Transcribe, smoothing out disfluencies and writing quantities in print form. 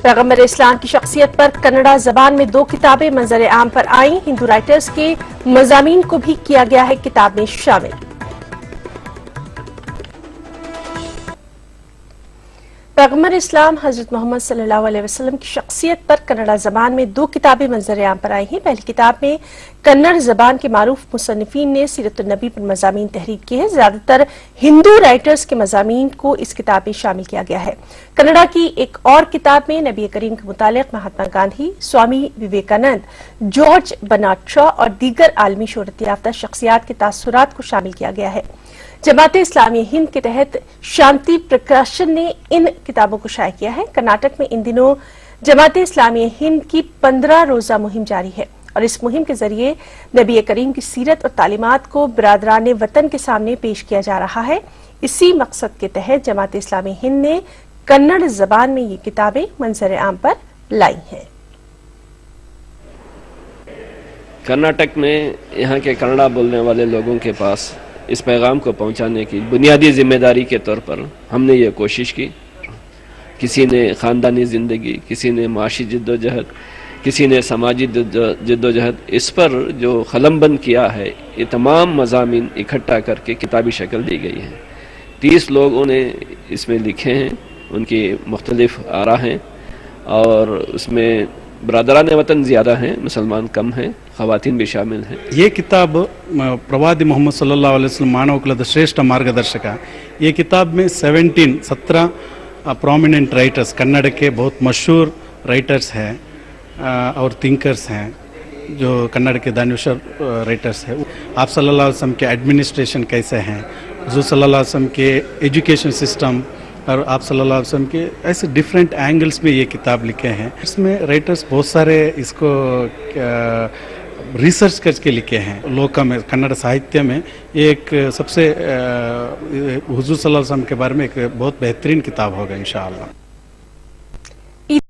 पैगम्बर इस्लाम की शख्सियत पर कन्नड़ा जबान में 2 किताबें मंजर आम पर आईं। हिंदू राइटर्स के मजामीन को भी किया गया है किताब में शामिल। पैगम्बर इस्लाम हजरत मोहम्मद सल्लल्लाहु अलैहि वसल्लम की शख्सियत पर कन्नड़ा जबान में 2 किताबें मंजर आम पर आई हैं। पहली किताब में कन्नड़ जबान के मारूफ मुसन्निफीन ने सीरतुन नबी पर मजामीन तहरीर किए हैं। ज्यादातर हिंदू राइटर्स के मजामीन को इस किताब में शामिल किया गया है। कन्नड़ा की एक और किताब में नबी करीम के मुतालिक Mahatma Gandhi, Swami Vivekananda, George Bernard Shaw और दीगर आलमी शोहरत याफ्ता शख्सियात के तासुरात को शामिल किया गया है। जमात इस्लामी हिंद के तहत शांति प्रकाशन ने इन किताबों को शाया किया है। कर्नाटक में इन दिनों जमात इस्लामी हिंद की 15 रोजा मुहिम जारी है और इस मुहिम के जरिए नबी करीम की सीरत और तालीमात को बिरादरान वतन के सामने पेश किया जा रहा है। इसी मकसद के तहत जमात इस्लामी हिंद ने कन्नड़ जबान में ये किताबें मंजर आम पर लाई हैं। कर्नाटक में यहाँ के कन्नड़ा बोलने वाले लोगों के पास इस पैगाम को पहुंचाने की बुनियादी जिम्मेदारी के तौर पर हमने ये कोशिश की। किसी ने ख़ानदानी ज़िंदगी, किसी ने माशी जद्दोजहद, किसी ने समाजी जद्दोजहद, इस पर जो खलमबंद किया है ये तमाम मज़ामीन इकट्ठा करके किताबी शक्ल दी गई है। 30 लोगों ने इसमें लिखे हैं, उनकी मुख्तलिफ आरा हैं और उसमें बरादरान वतन ज़्यादा हैं, मुसलमान कम हैं, ख़वातीन भी शामिल हैं। ये किताब प्रवादी मोहम्मद सल्लल्लाहु अलैहि वसल्लम मानवकुलद श्रेष्ठ मार्गदर्शक। ये किताब में 17 प्रोमिनेंट राइटर्स, कन्नड़ के बहुत मशहूर राइटर्स हैं और थिंकर्स हैं जो कन्नड़ के दानिशर राइटर्स हैं। आप सल्लल्लाहु अलैहि वसल्लम के एडमिनिस्ट्रेशन कैसे हैं, हुज़ूर सल्लल्लाहु अलैहि वसल्लम के एजुकेशन सिस्टम और आप सल्लल्लाहु अलैहि वसल्लम के ऐसे डिफरेंट एंगल्स में ये किताब लिखे हैं। इसमें राइटर्स बहुत सारे इसको रिसर्च करके लिखे हैं। लोक में, कन्नड़ साहित्य में एक सबसे हुज़ूर सल्लल्लाहु अलैहि वसल्लम के बारे में एक बहुत बेहतरीन किताब होगा इंशाअल्लाह।